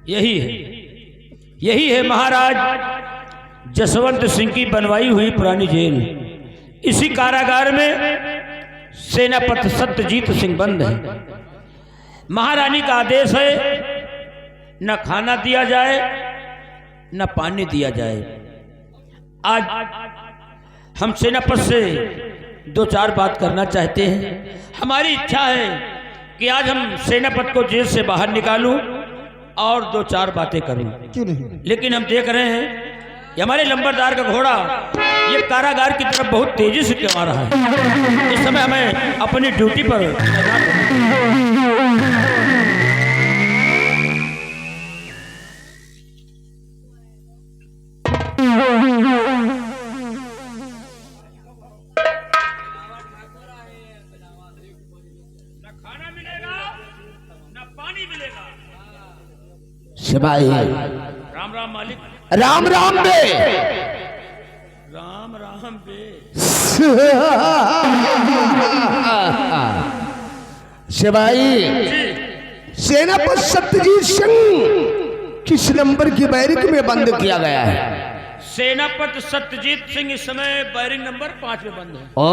यही है महाराज जसवंत सिंह की बनवाई हुई पुरानी जेल। इसी कारागार में सेनापति सत्यजीत सिंह बंद है। महारानी का आदेश है न खाना दिया जाए न पानी दिया जाए। आज हम सेनापति से दो चार बात करना चाहते हैं। हमारी इच्छा है कि आज हम सेनापति को जेल से बाहर निकालूं और दो चार बातें करूं। क्यों नहीं? लेकिन हम देख रहे हैं ये हमारे लंबरदार का घोड़ा ये कारागार की तरफ बहुत तेजी से क्यों आ रहा है। इस समय हमें अपनी ड्यूटी पर न खाना मिलेगा न पानी मिलेगा। सिपाही राम राम मालिक। राम राम बे। राम राम बे। सिपाही सेनापति सत्यजीत सिंह किस नंबर की बैरिक में बंद किया गया है? सेनापति सत्यजीत सिंह इस समय बैरिक नंबर 5 में बंद है। ओ,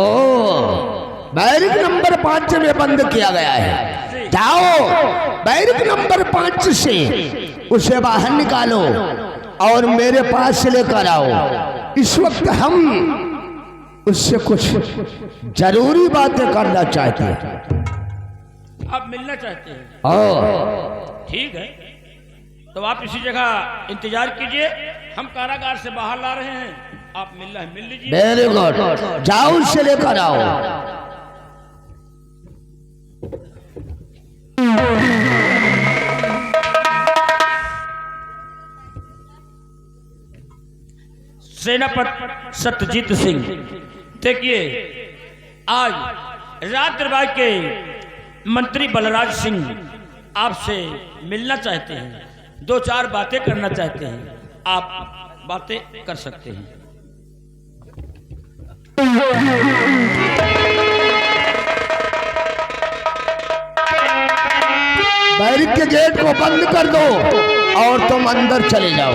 बैरिक नंबर 5 में बंद किया गया है। जाओ बैरिक नंबर 5 से उसे बाहर निकालो और मेरे पास लेकर आओ। इस वक्त हम उससे कुछ जरूरी बातें करना चाहते हैं। आप मिलना चाहते हैं? ठीक है, तो आप इसी जगह इंतजार कीजिए। हम कारागार से बाहर ला रहे हैं, आप मिल लीजिए। वेरी गुड, जाओ उससे लेकर आओ। सेनापति सत्यजीत सिंह, देखिए आज रात दरबार के मंत्री बलराज सिंह आपसे मिलना चाहते हैं, दो चार बातें करना चाहते हैं। आप बातें कर सकते हैं। बैरिक के गेट को बंद कर दो और तुम अंदर चले जाओ।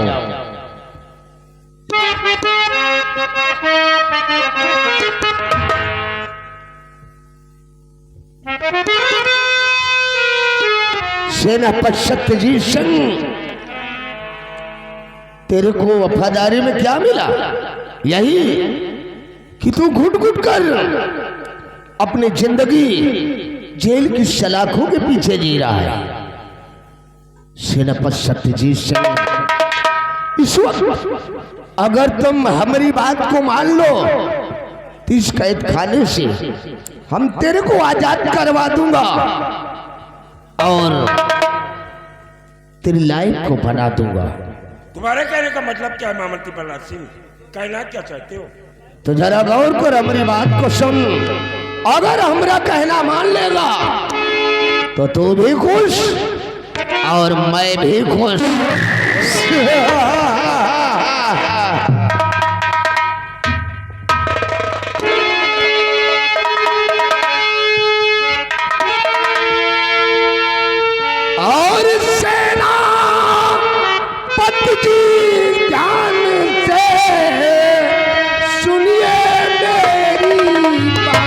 सेनापति सत्यजीत सिंह, तेरे को वफादारी में क्या मिला? यही कि तू घुट घुट कर अपनी जिंदगी जेल की सलाखों के पीछे जी रहा है। सेनापति सत्यजीत सिंह, इस वक्त अगर तुम हमारी बात को मान लो तो इस कैद खाने से हम तेरे को आजाद करवा दूंगा और तेरी लाइफ को बना दूंगा। तुम्हारे कहने का मतलब क्या है मामलती बलराज सिंह? कहना क्या चाहते हो? तो जरा गौर कर हमारी बात को सुन। अगर हमारा कहना मान लेगा तो तू भी खुश और मैं भी खुश। और सेना पति जी ध्यान से सुनिए मेरी बात।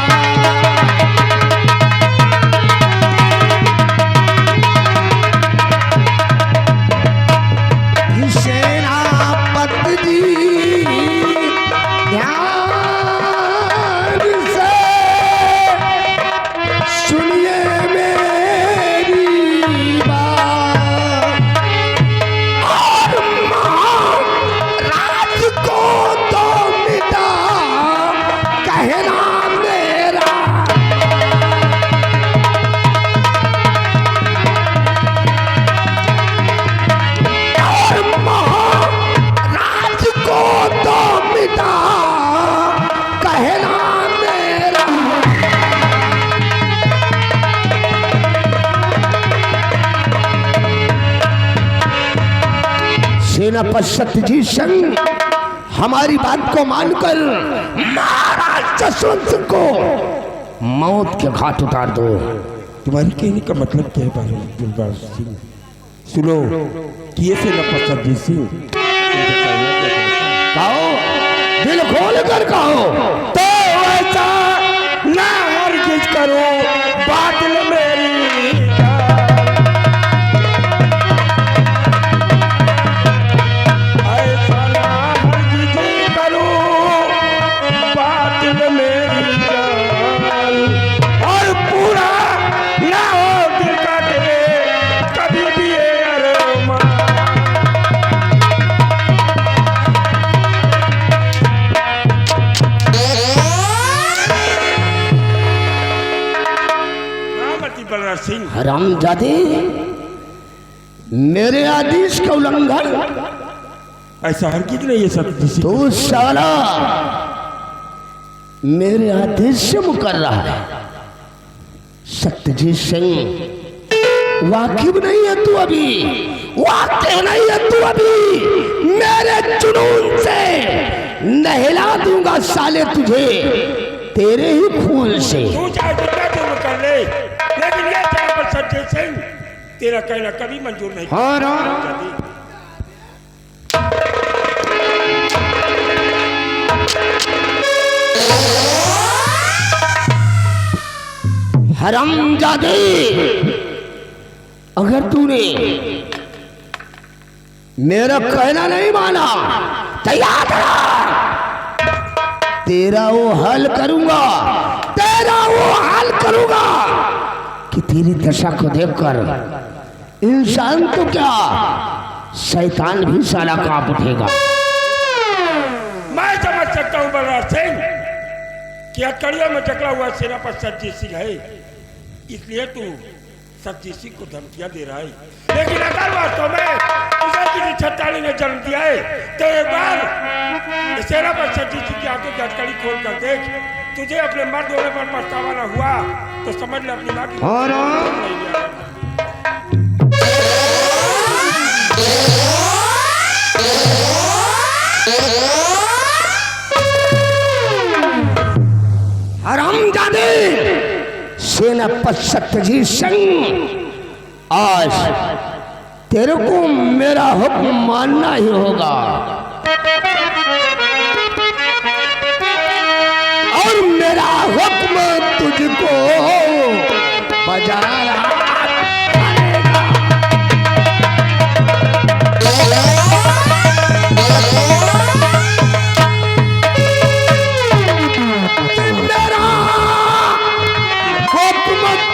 सेनापति जी ध्यान से सुनिए मेरी बात। और महाराज को तो मिटा कहना मेरा। और महाराज को तो मिटा कहना मेरा। सेनापति सत्यजीत सिंह, हमारी बात को मानकर महाराज जसवंत सिंह को मौत के घाट उतार दो। तुम्हारी कहने का मतलब क्या है बलराज सिंह? सुनो किए से न पसंद सिंह कहो, दिल खोल कर कहो। तो ऐसा ना हरगिज करो बादल मेरी ऐसा ना हरगिज करो बादल मेरी जान और पूरा ना हो दिल का तेरे कभी भी ये अरमान। बलराज सिंह हरामजादे, मेरे आदेश का उल्लंघन। ऐसा हरगिज नहीं है सत्य सिंह। तू साला मेरे आदेश से मुकर रहा है। सत्यजीत सिंह, वाकिफ नहीं है तू अभी, वाकिफ नहीं है तू अभी। मेरे जुनून से नहला दूंगा साले तुझे तेरे ही खून से। तू चाहे जितना जुर्म कर ले, लेकिन ये तेरा पर सच्चे सिंह तेरा कहना कभी मंजूर नहीं। हरामजादे, अगर तूने मेरा कहना नहीं माना तो याद रख, तेरा वो हल करूंगा, तेरा वो हल करूंगा कि तेरी दशा को देखकर इंसान तो क्या शैतान भी साला कांप उठेगा। मैं समझ सकता हूँ बलराज सिंह कि अकड़ियों में जकड़ा हुआ सेनापति सतजीत सिंह है, इसलिए तू सतजीत सिंह को धमकियां दे रहा है। लेकिन अगर वास्तव में उसे किसी छटाली ने जन्म दिया है तो एक बार सेनापति सतजीत सिंह की आंखों की हथकड़ी खोल कर देख, तुझे अपने मर्द होने पर पछतावा न हुआ तो समझ ले अपनी माँ की हरामजादे, सेनापति सत्यजीत सिंह, आज तेरे को मेरा हुक्म मानना ही होगा और मेरा हुक्म तुझको बजाना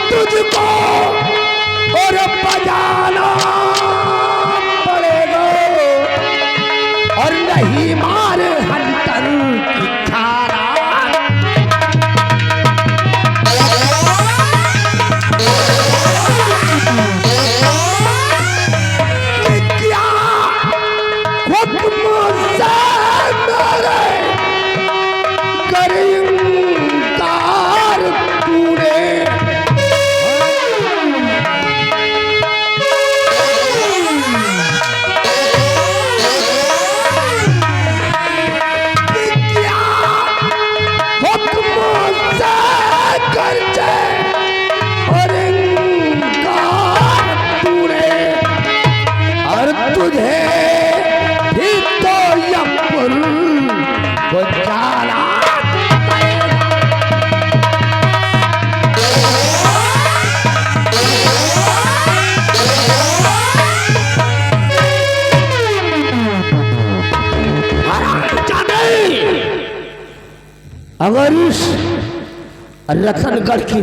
तुझको और बजाना पड़ेगा और नहीं मार हंटर की खाना। क्या हुक्म से मेरे करीमदार तूने तुझे भी तो यपुर को जाना अगर इस रतनगढ़ की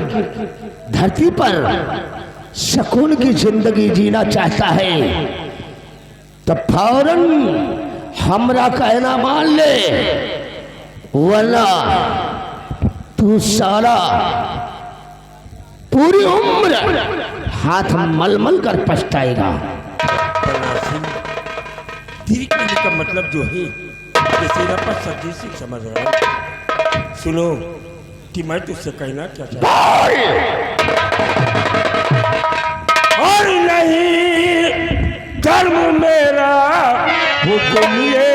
धरती पर सुकून की जिंदगी जीना चाहता है तो फौरन हमरा कहना मान ले, वरना तू सारा पूरी उम्र हाथ मलमल कर पछताएगा। तेरी कहने का मतलब जो है ये सेनापति सतजीत सिंह समझ रहा है। सुनो कि मैं तुझसे कहना क्या चाहता और नहीं धर्म मेरा हुक्म ये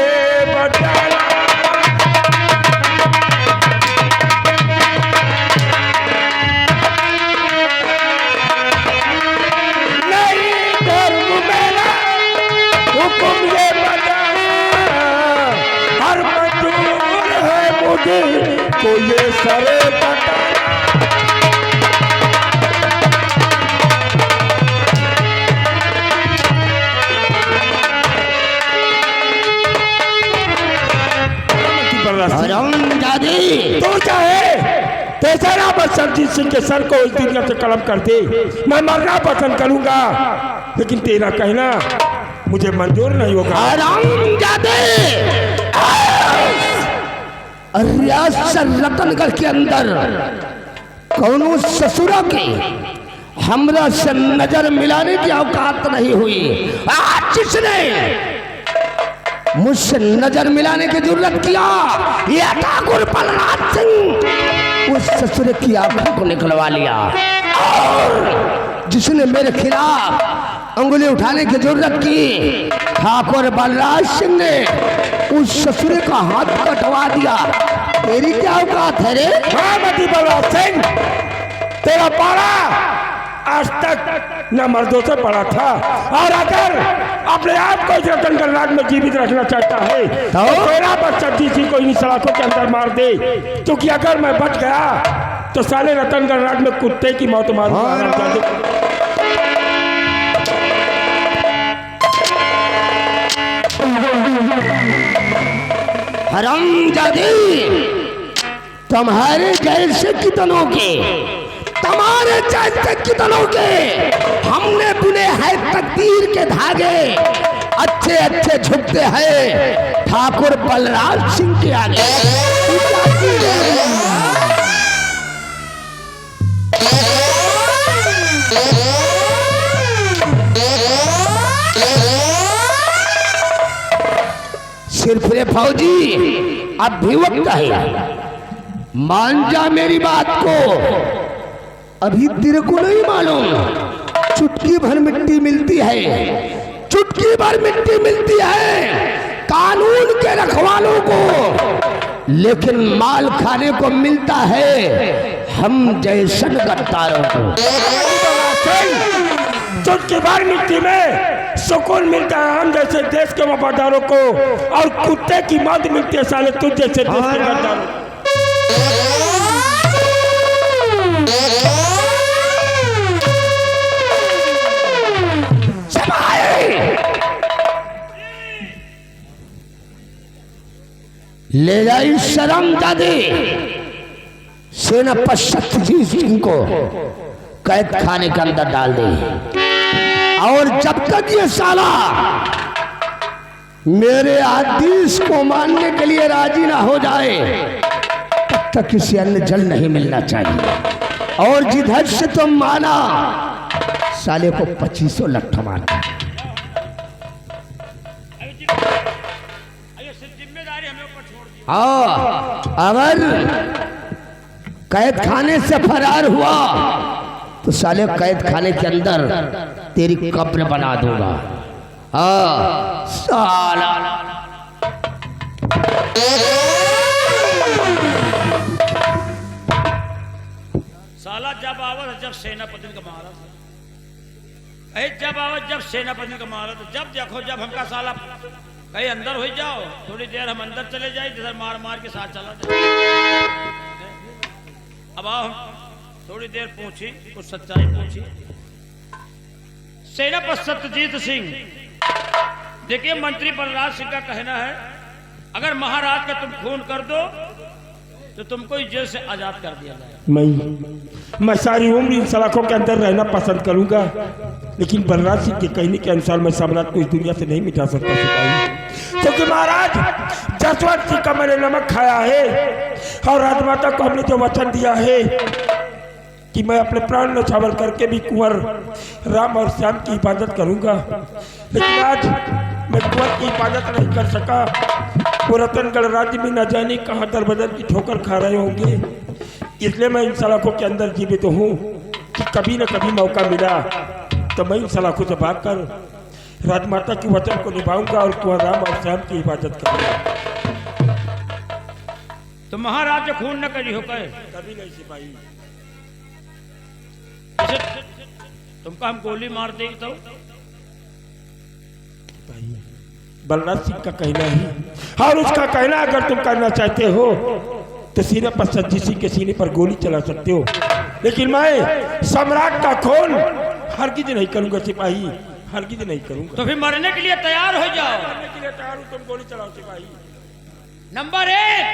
बताना नहीं धर्म मेरा हुक्म ये बजाना हर मंजूर है मुझे को ये सरे कटाना। तू चाहे तेरा बस सरजीत सिंह के सर को इस दुनिया से कलम कर दे, मैं मरना पसंद करूंगा, लेकिन तेरा कहना मुझे मंजूर नहीं होगा। रियासत रतनगढ़ के अंदर कौनो ससुरा के हमरा से नजर मिलाने की औकात नहीं हुई। आज जिसने मुझसे नजर मिलाने की जरूरत किया, ये ठाकुर बलराज सिंह उस ससुर की आंखों को निकलवा लिया, और जिसने मेरे खिलाफ उंगली उठाने की जरूरत की, ठाकुर बलराज सिंह ने उस ससुर का हाथ कटवा दिया। तेरी क्या औकात है रे? हाँ मती बलराज सिंह, तेरा पारा आज तक न मर्दों से पड़ा था, और अगर अपने आप को रतनगढ़ राज में जीवित रखना चाहता है तो तेरा बच्चा किसी को इन सलाखों के अंदर मार दे, क्योंकि अगर मैं बच गया तो साले रतनगढ़ राज में कुत्ते की मौत मारूंगा। हरामजादे, तुम्हारे जैसे कितनों के, तुम्हारे जैसे कितनों के हमने बुने हैं तकदीर के धागे, अच्छे अच्छे झुकते हैं ठाकुर बलराज सिंह के आगे। सिर्फ रे फौजी, अब भी वक्त है, मान जा मेरी बात को। अभी तेरे को नहीं मालूम, चुटकी भर मिट्टी मिलती है, चुटकी भर मिट्टी मिलती है कानून के रखवालों को, लेकिन माल खाने को मिलता है हम जैसन गद्दारों को। चुटकी भर मिट्टी में सुकून मिलता है हम जैसे देश के वफादारों को, और कुत्ते की मौत मिलती है साले तुझ जैसे देश के गद्दारों को। ले जाई शर्म दादे, सेनापति सत्यजीत सिंह को कैद खाने के अंदर डाल दे, और जब तक ये साला मेरे आदेश को मानने के लिए राजी ना हो जाए तब तक किसी अन्य जल नहीं मिलना चाहिए। और जिधर से तुम माना साले को 2500 लट्ठा मारना। अगर कैद खाने से फरार हुआ तो साले कैद खाने के अंदर तेरी कब्र बना दूंगा। साला साला जब आवत जब सेनापति का मारा, जब आवत जब सेनापति का मारा, तो जब देखो जब हमका साला कहीं अंदर हो जाओ, थोड़ी देर हम अंदर चले जाए, इधर मार मार के साथ चला जाए। अब आओ हम थोड़ी देर पूछी, कुछ सच्चाई पूछी। सेनापति सत्यजीत सिंह, देखिए मंत्री बलराज सिंह का कहना है अगर महाराज का तुम खून कर दो तो तुमको जेल से आजाद कर दिया जाए। मैं सारी उम्र इन सलाखों के अंदर रहना पसंद करूंगा, लेकिन बलराज सिंह के कहने के अनुसार मैं सम्राट को इस दुनिया से नहीं मिटा सकता सिपाही, क्योंकि महाराज जसवंत सिंह का मैंने नमक खाया है, और राजमाता को हमने जो वचन दिया है कि मैं अपने प्राण न्यौछावर करके भी कुंवर राम और श्याम की हिफाजत करूंगा, लेकिन आज मैं कुंवर की हिफाजत नहीं कर सका। वो रतनगढ़ राज्य में न जाने कहाँ दर बदर की ठोकर खा रहे होंगे, इसलिए मैं इन सलाखों के अंदर जीवित हूँ कि कभी न कभी मौका मिला तो मैं इन सलाखों से भागकर राजमाता की वचन को निभाऊंगा और कुंवर राम और श्याम की हिफाजत करूंगा। तो महाराज खून न करी हो कहे कभी नहीं सिपाही। तुमको हम गोली मार देंगे तो बलराज सिंह का कहना ही और उसका कहना अगर तुम करना चाहते हो तो सीने पर सज्जी सिंह के सीने पर गोली चला सकते हो, लेकिन मैं सम्राट का खून हरगिज नहीं करूंगा सिपाही, हरगिज नहीं करूंगा। तो फिर मरने के लिए तैयार हो जाओ। मरने के लिए तैयार हो, तुम गोली चलाओ सिपाही। नंबर 1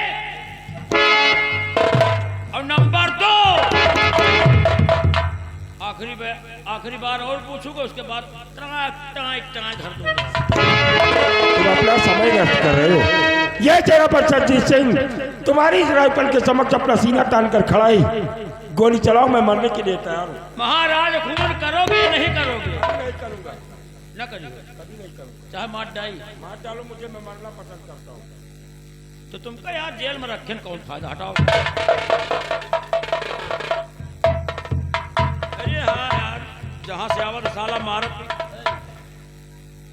और नंबर 2 आखिरी बार और पूछूंगा, उसके बाद टाँग धर दूंगा। तुम अपना समय नष्ट कर रहे हो। यह जगह पर सज्जी सिंह तुम्हारी राइफल के समक्ष अपना सीना तान कर खड़ा है, गोली चलाओ, मैं मरने के लिए तैयार हूँ। महाराज खून करोगे या नहीं करोगे? नहीं करूंगा, न करिए, कभी नहीं करूंगा। चाहे मार डालो मुझे, मैं मरना पसंद करता हूँ। तो तुमका यार जेल में रखे कौन फायदा, हटाओ। अरे हाँ यार, जहां से आवत साला मारत,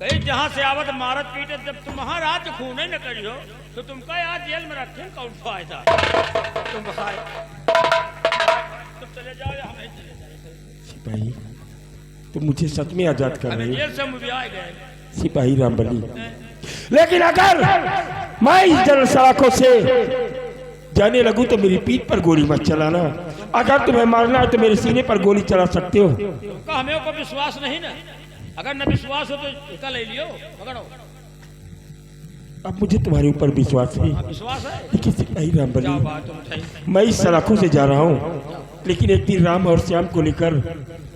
कहीं जहां से आवत मारत पीटे, जब तुम महाराज खून ही न करियो तो तुमका यार जेल में रखे कौन फायदा। तुम चले जाओ या हमें चले जाए। सिपाही तुम मुझे सच में आजाद कर रहे हो। जेल से मुझे आ गए सिपाही रामबली, लेकिन अगर मैं इस जल सड़कों से जाने लगूं तो मेरी पीठ पर गोली मत चलाना। अगर तुम्हें मारना है तो मेरे सीने पर गोली चला सकते हो। तुमका हमें को विश्वास नहीं ना? अगर न विश्वास हो तो इसका ले लियो, पकड़ो। अब मुझे तुम्हारे ऊपर विश्वास है। विश्वास है? लेकिन सिपाही रामबली, बात तुम मैं इस सड़कों से जा रहा हूँ, लेकिन एक दिन राम और श्याम को लेकर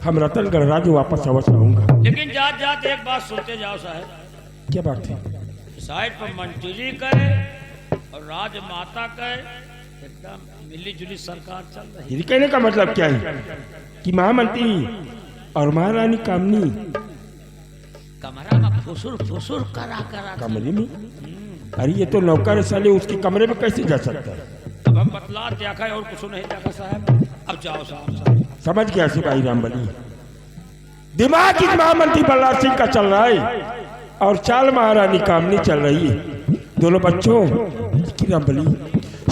हम रतनगढ़ राज्य वापस अवश्य आऊंगा। लेकिन जात जात एक बात सुनते जाओ साहब। क्या बात है? साइड पर मंत्री कहे और राजमाता कहे, एकदम मिली जुली सरकार चल रही। ये कहने का मतलब क्या है कि महामंत्री और महारानी कामनी कमरा में फुसुर करा कमरे में? अरे ये तो नौकर साले, उसके कमरे में कैसे जा सकता है? अब हम बतला देखा और कुछ नहीं देखा साहब। अब जाओ साहब। समझ गया सिपाही रामबली, दिमाग इस महामंत्री बलराज सिंह का चल रहा है और चाल महारानी कामनी चल रही है। दोनों बच्चों की रामबली,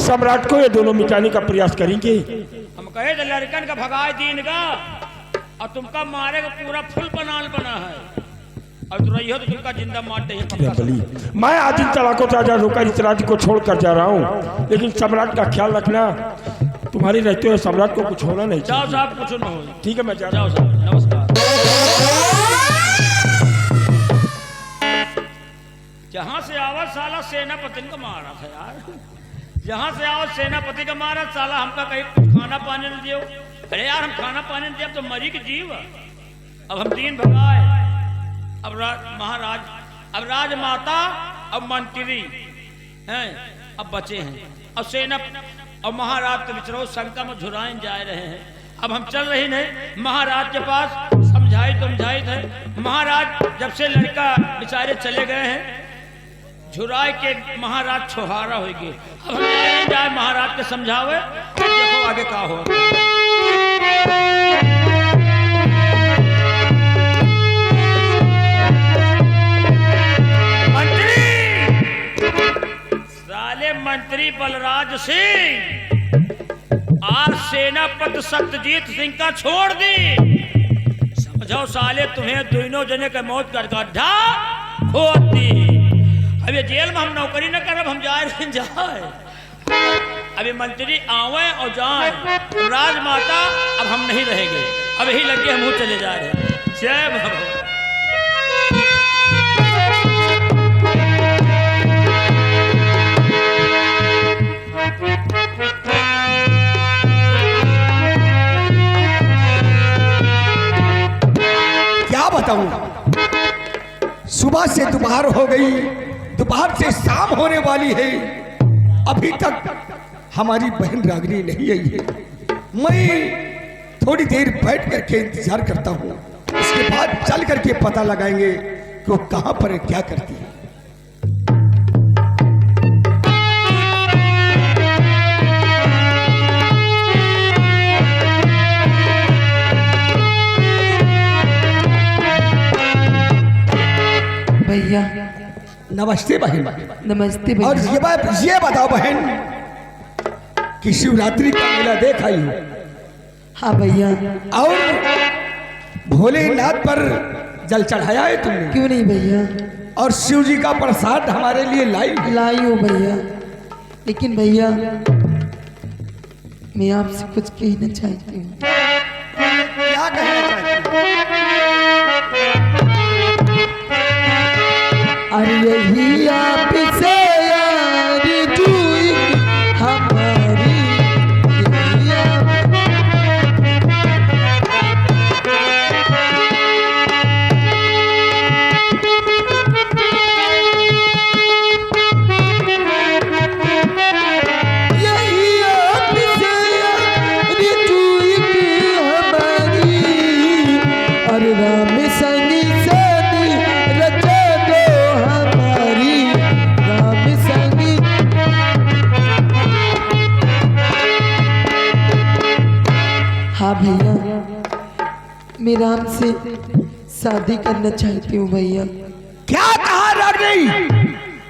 सम्राट को ये दोनों मिटाने का प्रयास करेंगे। हम कहे तो लड़कन का भगाए दीन का और तुमका मारे का पूरा फुल बनाल बना है, और तो रही हो तो तुमका जिंदा मार दे। मैं आज इन तलाकों से आजाद होकर इस राज्य को छोड़कर जा रहा हूँ, लेकिन सम्राट का ख्याल रखना, तुम्हारे रहते हुए सम्राट को कुछ होना नहीं चाहिए। जाओ साहब, कुछ न हो। ठीक है, मैं जा जाओ साहब, नमस्कार। जहां से आवत साला सेनापति का मारा था यार, जहां से आवत सेनापति का मारा साला, हमका कहीं कुछ खाना पानी न दियो। अरे यार, हम खाना पानी न दिया तो मरी के जीव। अब हम दीन भगाए, अब महाराज, अब राजमाता, अब मंत्री हैं, अब बचे हैं, अब सेना और महाराज के विचरो शंका में झुराए जा रहे हैं। अब हम चल रही नहीं महाराज के पास, समझाई थे। महाराज जब से लड़का बेचारे चले गए हैं, झुराए के महाराज छोहारा हो गए। अब हम जाए महाराज के समझावे, देखो आगे क्या हो। मंत्री बलराज सिंह आज सेनापति सत्यजीत सिंह का छोड़ दी। समझो साले, तुम्हें दोनों जने के मौत का गड्ढा खोद दी। अब ये जेल में हम नौकरी न करब, हम जाए। अभी मंत्री आवे और जाए, राजमाता अब हम नहीं रहेंगे, अब यही लगे हम चले जा रहे हैं। जय भगवान। क्या बताऊं, सुबह से दोपहर हो गई, दोपहर से शाम होने वाली है, अभी तक हमारी बहन रागिनी नहीं आई है। मैं थोड़ी देर बैठ करके इंतजार करता हूँ, उसके बाद चल करके पता लगाएंगे कि वो कहाँ पर है, क्या करती है। भैया नमस्ते बहन। नमस्ते और भैया। ये बताओ बहन कि शिवरात्रि का मेला देख आई हो? हाँ भैया। और भोलेनाथ पर जल चढ़ाया है तुमने? क्यों नहीं भैया, और शिव जी का प्रसाद हमारे लिए लाई। लाई हूँ भैया, लेकिन भैया मैं आपसे कुछ कहना चाहती हूँ। क्या कहना चाहती अरे यही आपसे यार जुई हमारी, यही हाँ भैया, मैं राम से शादी करना चाहती हूँ भैया। क्या कहा रागिनी?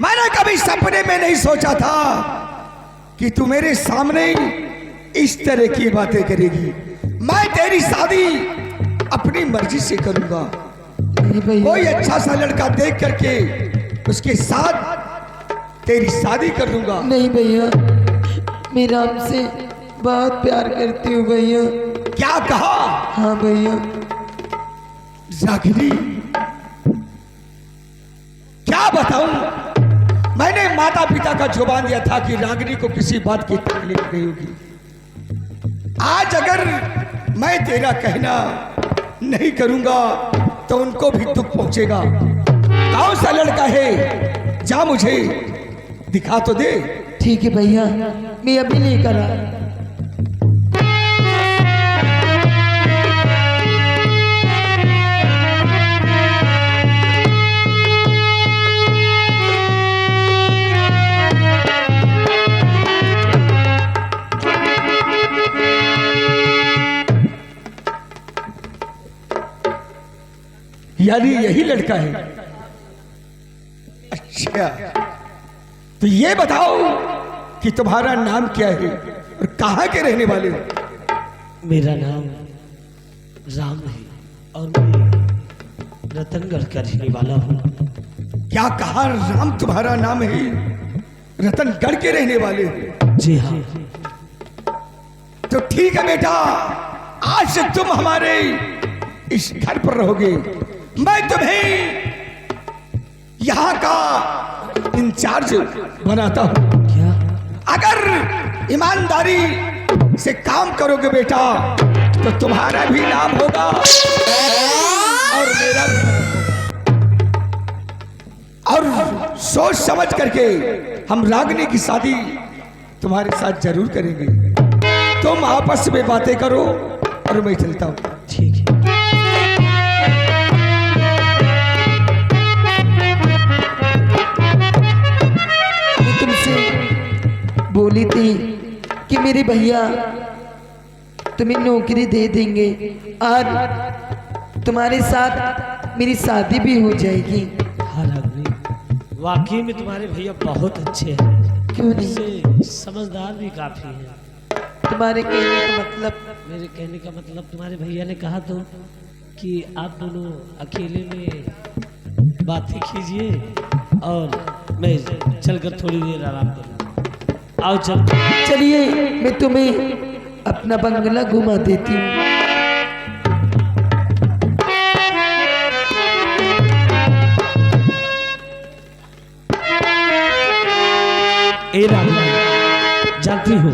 मैंने कभी सपने में नहीं सोचा था कि तू मेरे सामने इस तरह की बातें करेगी। मैं तेरी शादी अपनी मर्जी से करूंगा। नहीं भैया, कोई अच्छा सा लड़का देख करके उसके साथ तेरी शादी कर दूंगा। नहीं भैया, मैं राम से बहुत प्यार करती हूँ भैया। क्या कहा? हाँ भैया। रागिनी, क्या बताऊं? मैंने माता पिता का जुबान दिया था कि रागिनी को किसी बात की तकलीफ नहीं होगी। आज अगर मैं तेरा कहना नहीं करूंगा तो उनको भी दुख पहुंचेगा। कौन सा लड़का है? जा मुझे दिखा तो दे। ठीक है भैया, मैं अभी लेकर आ। यानी यही लड़का है? अच्छा, तो ये बताओ कि तुम्हारा नाम क्या है और कहाँ के रहने वाले हो? मेरा नाम राम है और मैं रतनगढ़ का रहने वाला हूँ। क्या कहा? राम तुम्हारा नाम है, रतनगढ़ के रहने वाले हो? जी हाँ। तो ठीक है बेटा, आज से तुम हमारे इस घर पर रहोगे। मैं तुम्हें यहाँ का इंचार्ज बनाता हूँ। क्या? अगर ईमानदारी से काम करोगे बेटा तो तुम्हारा भी नाम होगा और मेरा भी नाम होगा। और सोच समझ करके हम रागिनी की शादी तुम्हारे साथ जरूर करेंगे। तुम आपस में बातें करो और मैं चलता हूँ। ठीक है। मैं तुमसे बोली थी कि मेरे भैया तुम्हें नौकरी दे देंगे और तुम्हारे साथ मेरी शादी भी हो जाएगी। हाँ रागिनी, वाकई में तुम्हारे भैया बहुत अच्छे हैं। क्यों नहीं? से समझदार भी काफी हैं। तुम्हारे कहने का मतलब? मेरे कहने का मतलब तुम्हारे भैया ने कहा तो कि आप दोनों अकेले में बातें कीजिए और मैं चलकर थोड़ी देर आराम करूँ। आओ चल। चलिए, मैं तुम्हें अपना बंगला घुमा देती हूँ। ए रागिनी, जानती हो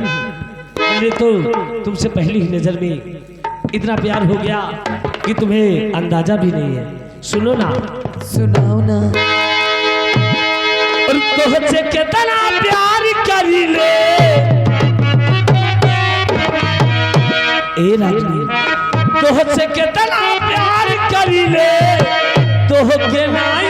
मैंने तो तुमसे पहली ही नजर में इतना प्यार हो गया कि तुम्हें अंदाजा भी नहीं है। सुनो ना। सुनाओ ना। और तुझसे कितना प्यार करी ले ए रागिनी, तुझसे कितना प्यार करी ले, तो के नाई